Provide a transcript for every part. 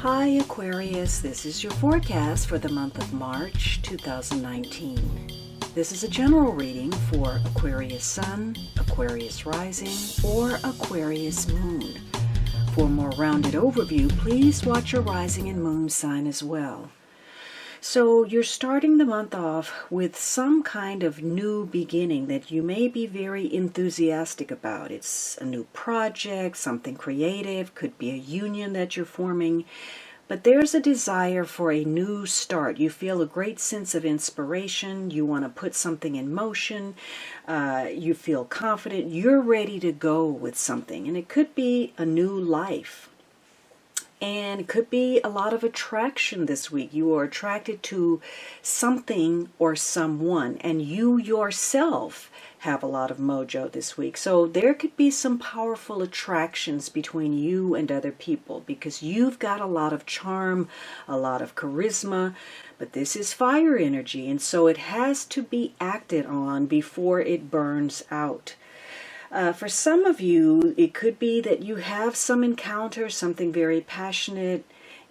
Hi Aquarius, this is your forecast for the month of March 2019. This is a general reading for Aquarius Sun, Aquarius Rising, or Aquarius Moon. For a more rounded overview, please watch your rising and moon sign as well. So you're starting the month off with some kind of new beginning that you may be very enthusiastic about. It's a new project, something creative, could be a union that you're forming, but there's a desire for a new start. You feel a great sense of inspiration, you want to put something in motion, you feel confident, you're ready to go with something, and it could be a new life. And it could be a lot of attraction this week. You are attracted to something or someone, and you yourself have a lot of mojo this week. So there could be some powerful attractions between you and other people because you've got a lot of charm, a lot of charisma, but this is fire energy, and so it has to be acted on before it burns out. For some of you, it could be that you have some encounter, something very passionate,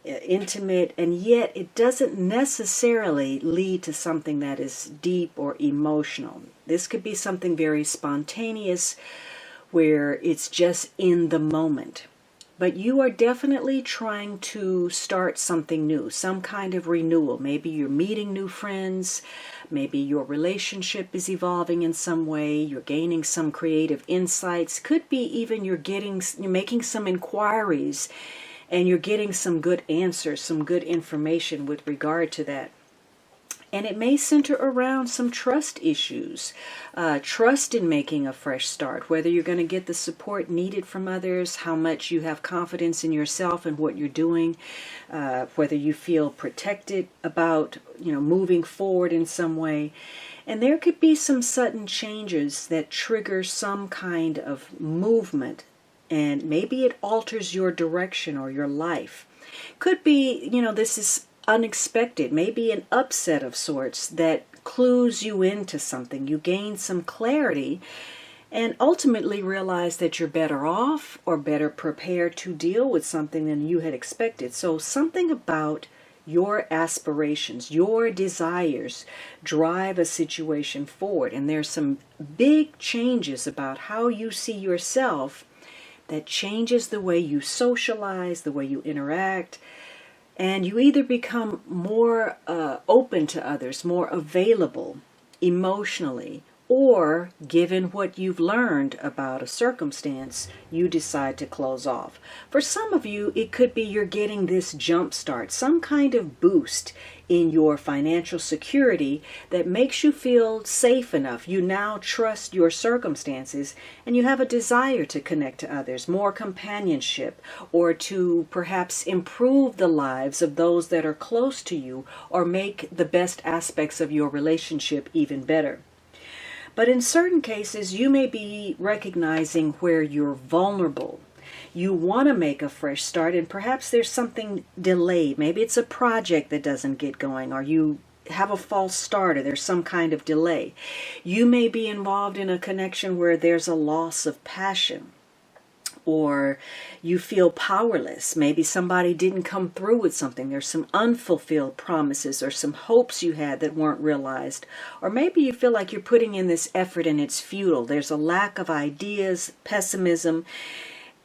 intimate, and yet it doesn't necessarily lead to something that is deep or emotional. This could be something very spontaneous where it's just in the moment. But you are definitely trying to start something new, some kind of renewal. Maybe you're meeting new friends, maybe your relationship is evolving in some way, you're gaining some creative insights, could be even you're making some inquiries and you're getting some good answers, some good information with regard to that. And it may center around some trust issues, trust in making a fresh start, whether you're going to get the support needed from others, how much you have confidence in yourself and what you're doing, whether you feel protected about, moving forward in some way. And there could be some sudden changes that trigger some kind of movement, and maybe it alters your direction or your life. Could be, this is unexpected, maybe an upset of sorts that clues you into something. You gain some clarity and ultimately realize that you're better off or better prepared to deal with something than you had expected. So something about your aspirations, your desires drive a situation forward, and there's some big changes about how you see yourself that changes the way you socialize, the way you interact. And you either become more open to others, more available emotionally, or given what you've learned about a circumstance, you decide to close off. For some of you, it could be you're getting this jump start, some kind of boost in your financial security that makes you feel safe enough. You now trust your circumstances and you have a desire to connect to others, more companionship, or to perhaps improve the lives of those that are close to you or make the best aspects of your relationship even better. But in certain cases, you may be recognizing where you're vulnerable. You want to make a fresh start, and perhaps there's something delayed. Maybe it's a project that doesn't get going, or you have a false start, or there's some kind of delay. You may be involved in a connection where there's a loss of passion, or you feel powerless. Maybe somebody didn't come through with something. There's some unfulfilled promises or some hopes you had that weren't realized. Or maybe you feel like you're putting in this effort and it's futile. There's a lack of ideas, pessimism,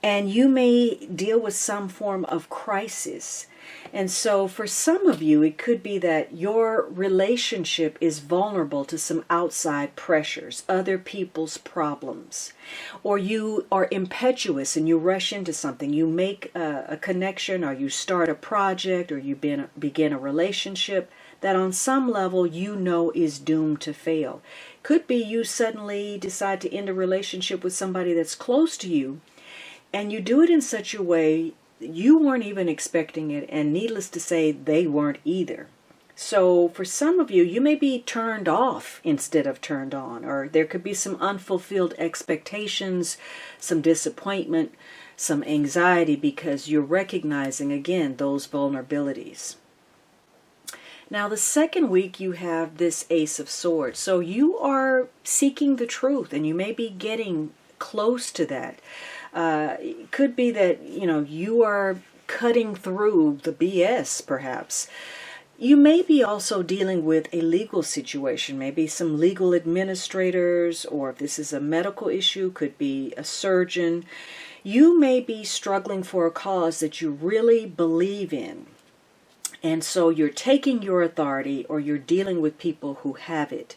and you may deal with some form of crisis. And so for some of you, it could be that your relationship is vulnerable to some outside pressures, other people's problems, or you are impetuous and you rush into something. You make a connection, or you start a project, or you begin a relationship that on some level is doomed to fail. Could be you suddenly decide to end a relationship with somebody that's close to you, and you do it in such a way you weren't even expecting it, and needless to say, they weren't either. So for some of you, you may be turned off instead of turned on, or there could be some unfulfilled expectations, some disappointment, some anxiety because you're recognizing, again, those vulnerabilities. Now, the second week, you have this Ace of Swords. So you are seeking the truth, and you may be getting close to that. It could be that, you are cutting through the BS, perhaps. You may be also dealing with a legal situation, maybe some legal administrators, or if this is a medical issue, could be a surgeon. You may be struggling for a cause that you really believe in. And so you're taking your authority, or you're dealing with people who have it.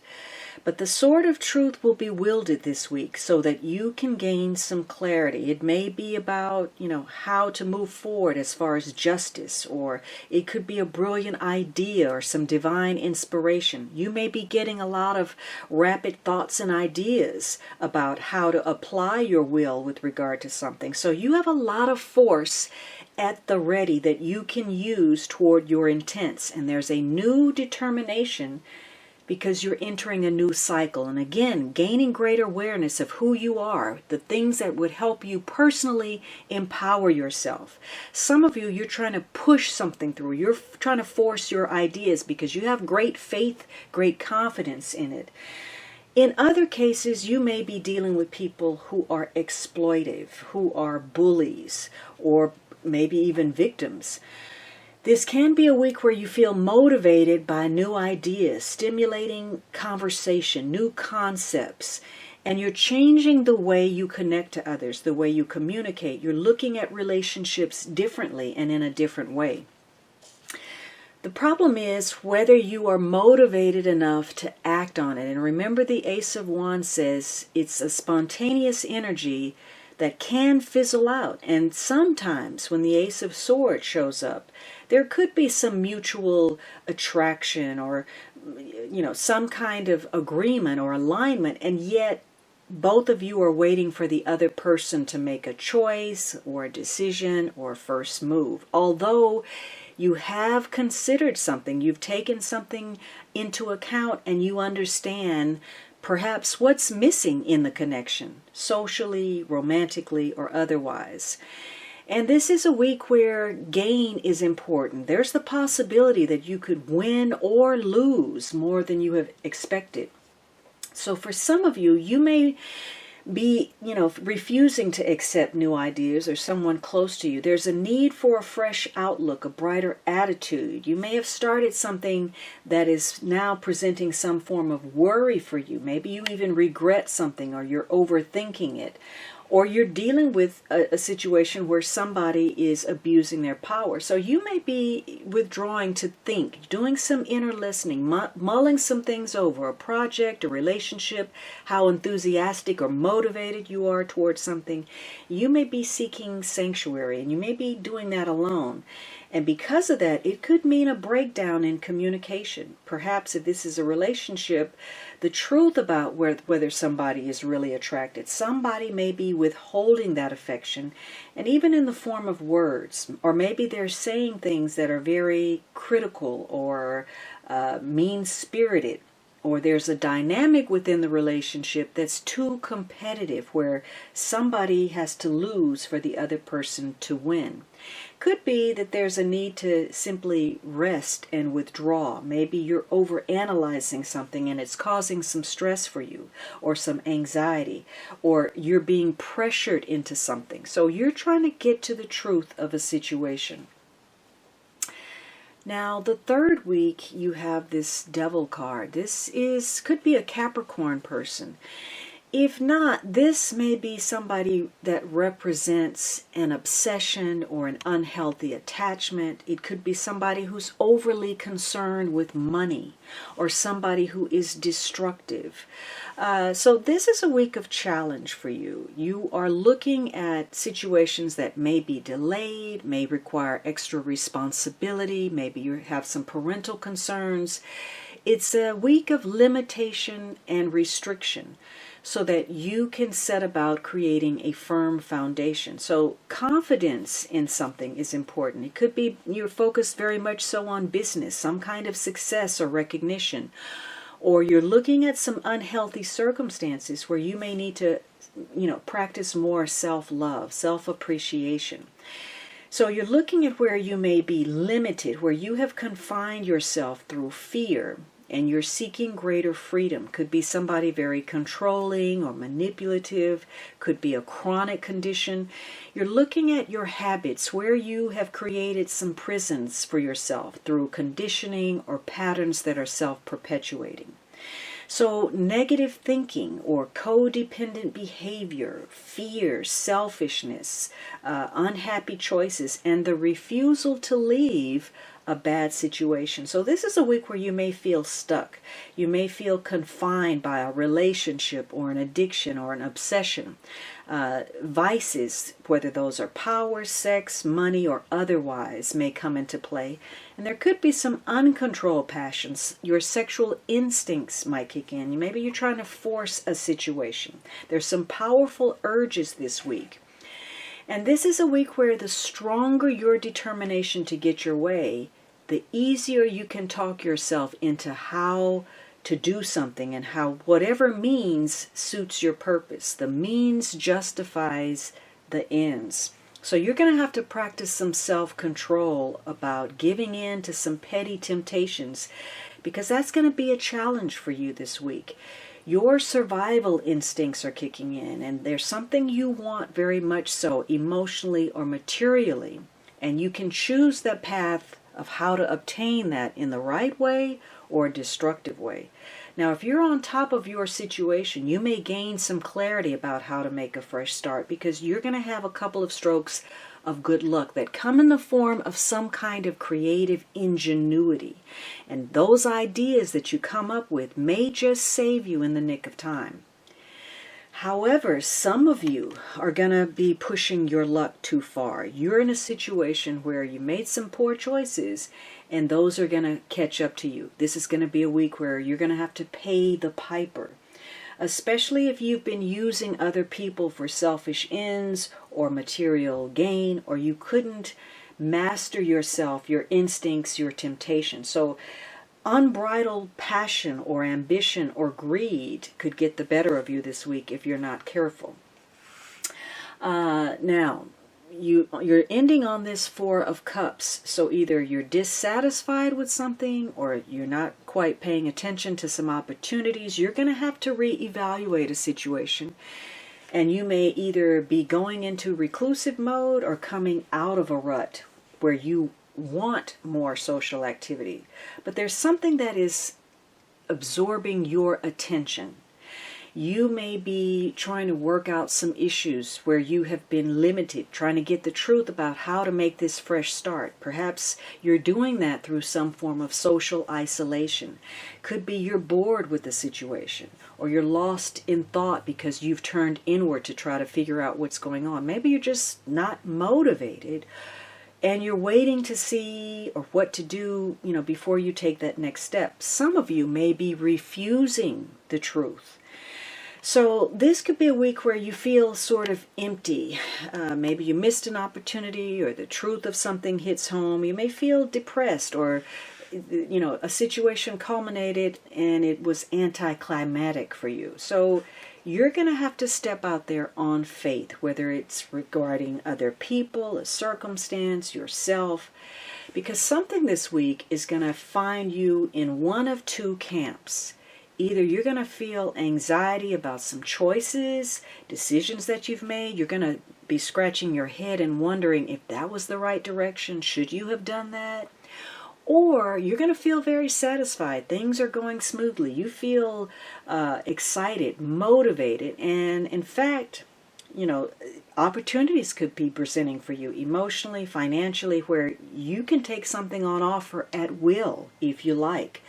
But the sword of truth will be wielded this week so that you can gain some clarity. It may be about, how to move forward as far as justice, or it could be a brilliant idea or some divine inspiration. You may be getting a lot of rapid thoughts and ideas about how to apply your will with regard to something. So you have a lot of force at the ready that you can use toward your intents. And there's a new determination because you're entering a new cycle. And again, gaining greater awareness of who you are, the things that would help you personally empower yourself. Some of you, you're trying to push something through. You're trying to force your ideas because you have great faith, great confidence in it. In other cases, you may be dealing with people who are exploitive, who are bullies, or maybe even victims. This can be a week where you feel motivated by new ideas, stimulating conversation, new concepts, and you're changing the way you connect to others, the way you communicate. You're looking at relationships differently and in a different way. The problem is whether you are motivated enough to act on it. And remember, the Ace of Wands says it's a spontaneous energy that can fizzle out. And sometimes when the Ace of Swords shows up, there could be some mutual attraction or, some kind of agreement or alignment, and yet both of you are waiting for the other person to make a choice or a decision or a first move. Although you have considered something, you've taken something into account, and you understand perhaps what's missing in the connection, socially, romantically, or otherwise. And this is a week where gain is important. There's the possibility that you could win or lose more than you have expected. So for some of you, you may be, refusing to accept new ideas or someone close to you. There's a need for a fresh outlook, a brighter attitude. You may have started something that is now presenting some form of worry for you. Maybe you even regret something, or you're overthinking it. Or you're dealing with a situation where somebody is abusing their power. So you may be withdrawing to think, doing some inner listening, mulling some things over, a project, a relationship, how enthusiastic or motivated you are towards something. You may be seeking sanctuary, and you may be doing that alone. And because of that, it could mean a breakdown in communication. Perhaps if this is a relationship, the truth about whether somebody is really attracted. Somebody may be withholding that affection, and even in the form of words. Or maybe they're saying things that are very critical or mean-spirited. Or there's a dynamic within the relationship that's too competitive, where somebody has to lose for the other person to win. Could be that there's a need to simply rest and withdraw. Maybe you're overanalyzing something and it's causing some stress for you, or some anxiety, or you're being pressured into something. So you're trying to get to the truth of a situation. Now, the third week, you have this Devil card. This could be a Capricorn person. If not, this may be somebody that represents an obsession or an unhealthy attachment. It could be somebody who's overly concerned with money, or somebody who is destructive. So this is a week of challenge for you. You are looking at situations that may be delayed, may require extra responsibility. Maybe you have some parental concerns. It's a week of limitation and restriction, so that you can set about creating a firm foundation. So confidence in something is important. It could be you're focused very much so on business, some kind of success or recognition, or you're looking at some unhealthy circumstances where you may need to, practice more self-love, self-appreciation. So you're looking at where you may be limited, where you have confined yourself through fear. and you're seeking greater freedom. Could be somebody very controlling or manipulative, could be a chronic condition. You're looking at your habits where you have created some prisons for yourself through conditioning or patterns that are self-perpetuating. So negative thinking or codependent behavior, fear, selfishness, unhappy choices, and the refusal to leave a bad situation. So this is a week where you may feel stuck. You may feel confined by a relationship or an addiction or an obsession. Vices, whether those are power, sex, money, or otherwise, may come into play. And there could be some uncontrolled passions. Your sexual instincts might kick in. Maybe you're trying to force a situation. There's some powerful urges this week. And this is a week where the stronger your determination to get your way, the easier you can talk yourself into how to do something, and how whatever means suits your purpose. The means justifies the ends. So you're going to have to practice some self-control about giving in to some petty temptations, because that's going to be a challenge for you this week. Your survival instincts are kicking in, and there's something you want very much so, emotionally or materially, and you can choose the path of how to obtain that in the right way or a destructive way. Now, if you're on top of your situation, you may gain some clarity about how to make a fresh start, because you're going to have a couple of strokes of good luck that come in the form of some kind of creative ingenuity. And those ideas that you come up with may just save you in the nick of time. However, some of you are going to be pushing your luck too far. You're in a situation where you made some poor choices, and those are going to catch up to you. This is going to be a week where you're going to have to pay the piper, especially if you've been using other people for selfish ends or material gain, or you couldn't master yourself, your instincts, your temptation. So unbridled passion or ambition or greed could get the better of you this week if you're not careful. Now, you're ending on this Four of Cups. So either you're dissatisfied with something, or you're not quite paying attention to some opportunities. You're going to have to reevaluate a situation. And you may either be going into reclusive mode or coming out of a rut where you want more social activity. But there's something that is absorbing your attention. You may be trying to work out some issues where you have been limited, trying to get the truth about how to make this fresh start. Perhaps you're doing that through some form of social isolation. Could be you're bored with the situation, or you're lost in thought because you've turned inward to try to figure out what's going on. Maybe you're just not motivated, and you're waiting to see or what to do, before you take that next step. Some of you may be refusing the truth. So this could be a week where you feel sort of empty. Maybe you missed an opportunity, or the truth of something hits home. You may feel depressed, or a situation culminated and it was anticlimactic for you. So you're going to have to step out there on faith, whether it's regarding other people, a circumstance, yourself, because something this week is going to find you in one of two camps. Either you're going to feel anxiety about some choices, decisions that you've made. You're going to be scratching your head and wondering if that was the right direction. Should you have done that? Or you're going to feel very satisfied. Things are going smoothly. You feel excited, motivated, and in fact, opportunities could be presenting for you emotionally, financially, where you can take something on offer at will if you like.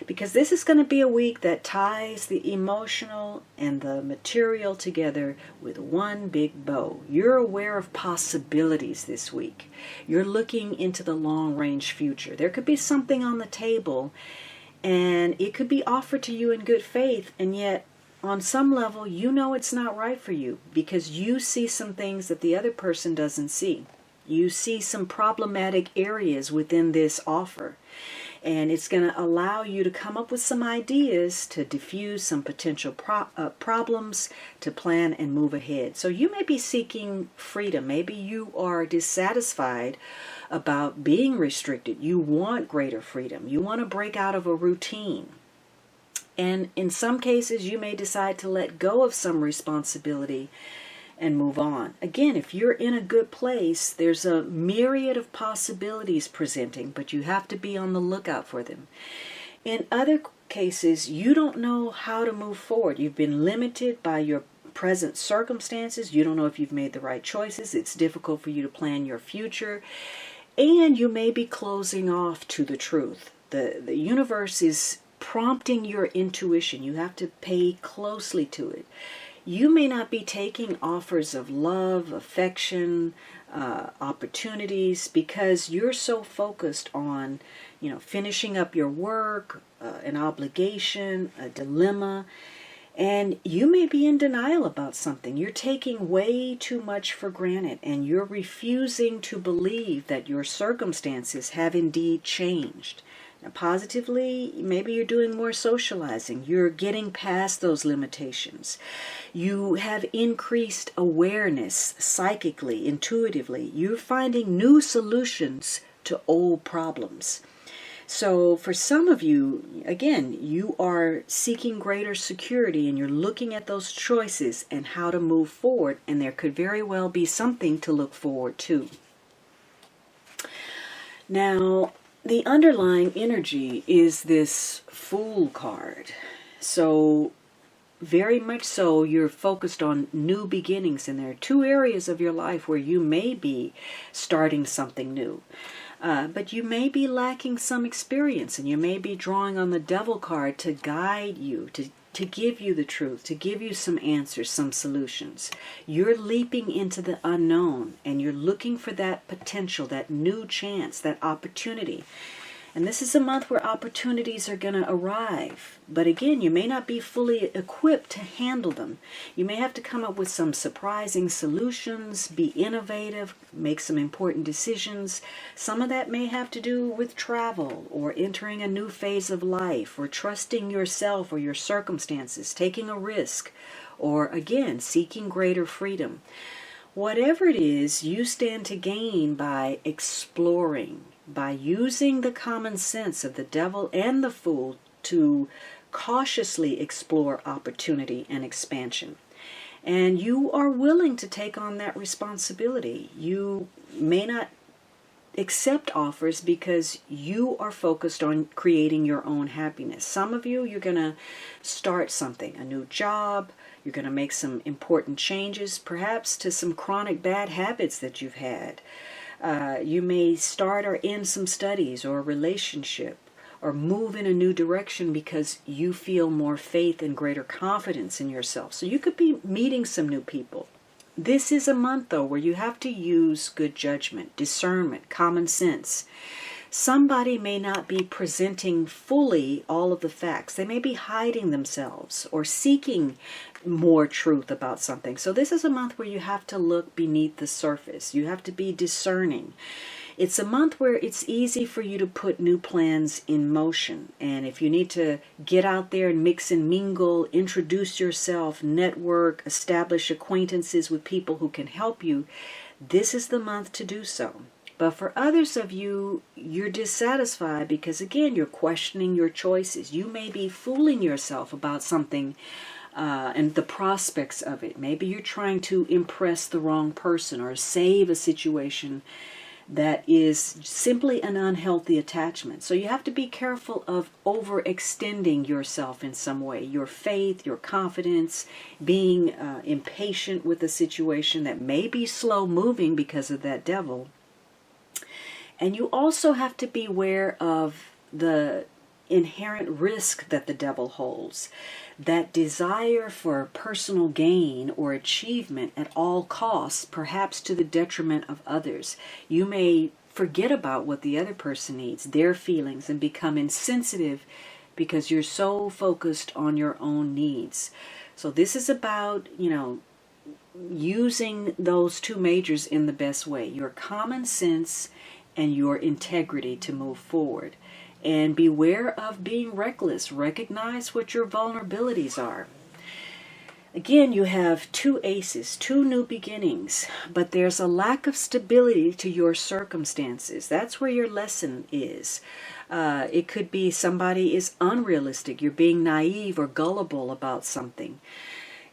Because this is going to be a week that ties the emotional and the material together with one big bow. You're aware of possibilities this week. You're looking into the long-range future. There could be something on the table, and it could be offered to you in good faith, and yet on some level it's not right for you, because you see some things that the other person doesn't see. You see some problematic areas within this offer. And it's going to allow you to come up with some ideas to diffuse some potential problems, to plan and move ahead. So you may be seeking freedom. Maybe you are dissatisfied about being restricted. You want greater freedom. You want to break out of a routine. And in some cases, you may decide to let go of some responsibility and move on. Again, if you're in a good place, there's a myriad of possibilities presenting, but you have to be on the lookout for them. In other cases, you don't know how to move forward. You've been limited by your present circumstances. You don't know if you've made the right choices. It's difficult for you to plan your future. And you may be closing off to the truth. The universe is prompting your intuition. You have to pay closely to it. You may not be taking offers of love, affection, opportunities because you're so focused on, finishing up your work, an obligation, a dilemma, and you may be in denial about something. You're taking way too much for granted, and you're refusing to believe that your circumstances have indeed changed. Now, positively, maybe you're doing more socializing. You're getting past those limitations. You have increased awareness psychically, intuitively. You're finding new solutions to old problems. So for some of you, again, you are seeking greater security and you're looking at those choices and how to move forward, and there could very well be something to look forward to. Now, the underlying energy is this Fool card. So very much so, you're focused on new beginnings, and there are two areas of your life where you may be starting something new. But you may be lacking some experience, and you may be drawing on the Devil card to guide you, to give you the truth, to give you some answers, some solutions. You're leaping into the unknown, and you're looking for that potential, that new chance, that opportunity. And this is a month where opportunities are going to arrive. But again, you may not be fully equipped to handle them. You may have to come up with some surprising solutions, be innovative, make some important decisions. Some of that may have to do with travel, or entering a new phase of life, or trusting yourself or your circumstances, taking a risk, or again, seeking greater freedom. Whatever it is, you stand to gain by exploring, by using the common sense of the Devil and the Fool to cautiously explore opportunity and expansion. And you are willing to take on that responsibility. You may not accept offers because you are focused on creating your own happiness. Some of you, you're going to start something, a new job. You're going to make some important changes, perhaps to some chronic bad habits that you've had. You may start or end some studies or a relationship, or move in a new direction because you feel more faith and greater confidence in yourself. So you could be meeting some new people. This is a month, though, where you have to use good judgment, discernment, common sense. Somebody may not be presenting fully all of the facts. They may be hiding themselves or seeking more truth about something. So this is a month where you have to look beneath the surface. You have to be discerning. It's a month where it's easy for you to put new plans in motion. And if you need to get out there and mix and mingle, introduce yourself, network, establish acquaintances with people who can help you, this is the month to do so. But for others of you, you're dissatisfied because, again, you're questioning your choices. You may be fooling yourself about something and the prospects of it. Maybe you're trying to impress the wrong person or save a situation that is simply an unhealthy attachment. So you have to be careful of overextending yourself in some way. Your faith, your confidence, being impatient with a situation that may be slow moving because of that Devil. And you also have to be aware of the inherent risk that the Devil holds. That desire for personal gain or achievement at all costs, perhaps to the detriment of others. You may forget about what the other person needs, their feelings, and become insensitive because you're so focused on your own needs. So this is about, using those two majors in the best way. Your common sense and your integrity to move forward. And beware of being reckless. Recognize what your vulnerabilities are. Again, you have two aces, two new beginnings, but there's a lack of stability to your circumstances. That's where your lesson is. It could be somebody is unrealistic. You're being naive or gullible about something,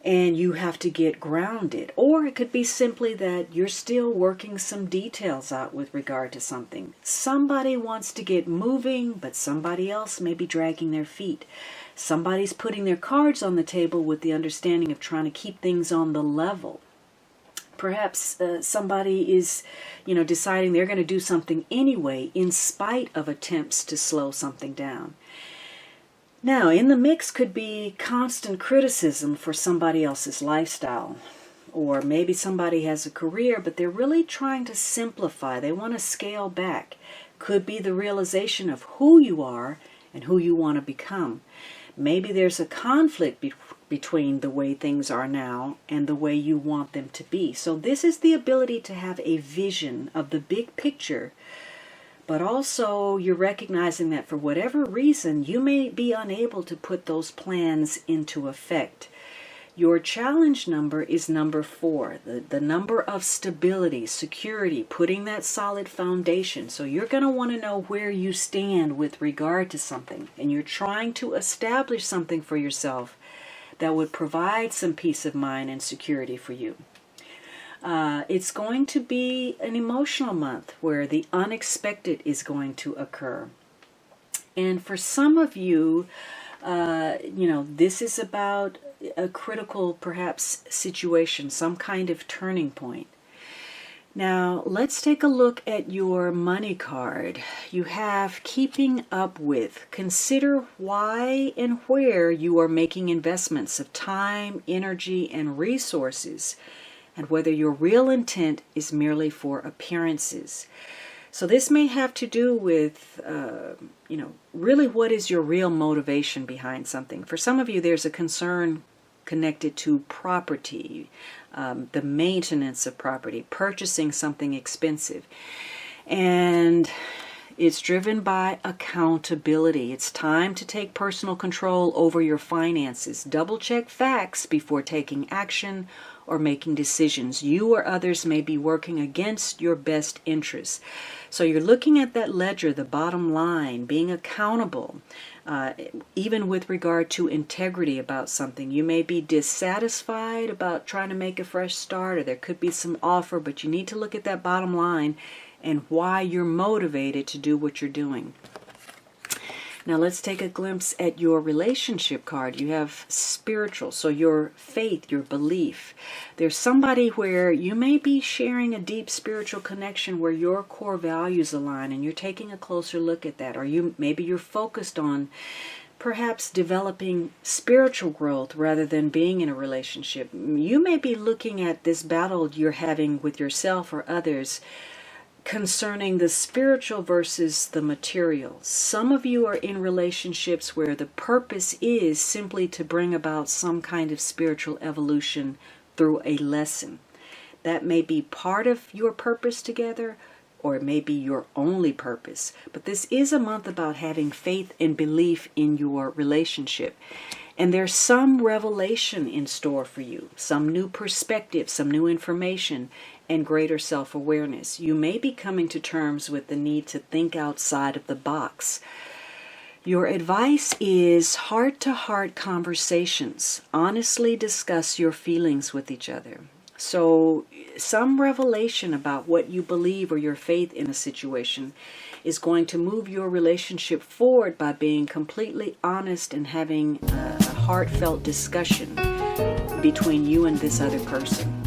and you have to get grounded. Or it could be simply that you're still working some details out with regard to something. Somebody wants to get moving, but somebody else may be dragging their feet. Somebody's putting their cards on the table with the understanding of trying to keep things on the level. Perhaps somebody is, deciding they're going to do something anyway in spite of attempts to slow something down. Now, in the mix could be constant criticism for somebody else's lifestyle. Or maybe somebody has a career, but they're really trying to simplify. They want to scale back. Could be the realization of who you are and who you want to become. Maybe there's a conflict between the way things are now and the way you want them to be. So this is the ability to have a vision of the big picture, but also you're recognizing that for whatever reason, you may be unable to put those plans into effect. Your challenge number is number 4, the number of stability, security, putting that solid foundation. So you're going to want to know where you stand with regard to something, and you're trying to establish something for yourself that would provide some peace of mind and security for you. It's going to be an emotional month where the unexpected is going to occur. And for some of you, this is about a critical, perhaps, situation, some kind of turning point. Now, let's take a look at your money card. You have keeping up with. Consider why and where you are making investments of time, energy, and resources, and whether your real intent is merely for appearances. So this may have to do with, really what is your real motivation behind something. For some of you, there's a concern connected to property, the maintenance of property, purchasing something expensive. And it's driven by accountability. It's time to take personal control over your finances. Double check facts before taking action or making decisions. You or others may be working against your best interests. So you're looking at that ledger, the bottom line, being accountable, even with regard to integrity about something. You may be dissatisfied about trying to make a fresh start, or there could be some offer, but you need to look at that bottom line and why you're motivated to do what you're doing. Now let's take a glimpse at your relationship card. You have spiritual, so your faith, your belief. There's somebody where you may be sharing a deep spiritual connection where your core values align, and you're taking a closer look at that. Or maybe you're focused on perhaps developing spiritual growth rather than being in a relationship. You may be looking at this battle you're having with yourself or others concerning the spiritual versus the material. Some of you are in relationships where the purpose is simply to bring about some kind of spiritual evolution through a lesson. That may be part of your purpose together, or it may be your only purpose. But this is a month about having faith and belief in your relationship. And there's some revelation in store for you, some new perspective, some new information, and greater self-awareness. You may be coming to terms with the need to think outside of the box. Your advice is heart-to-heart conversations. Honestly discuss your feelings with each other. So some revelation about what you believe or your faith in a situation is going to move your relationship forward by being completely honest and having a heartfelt discussion between you and this other person.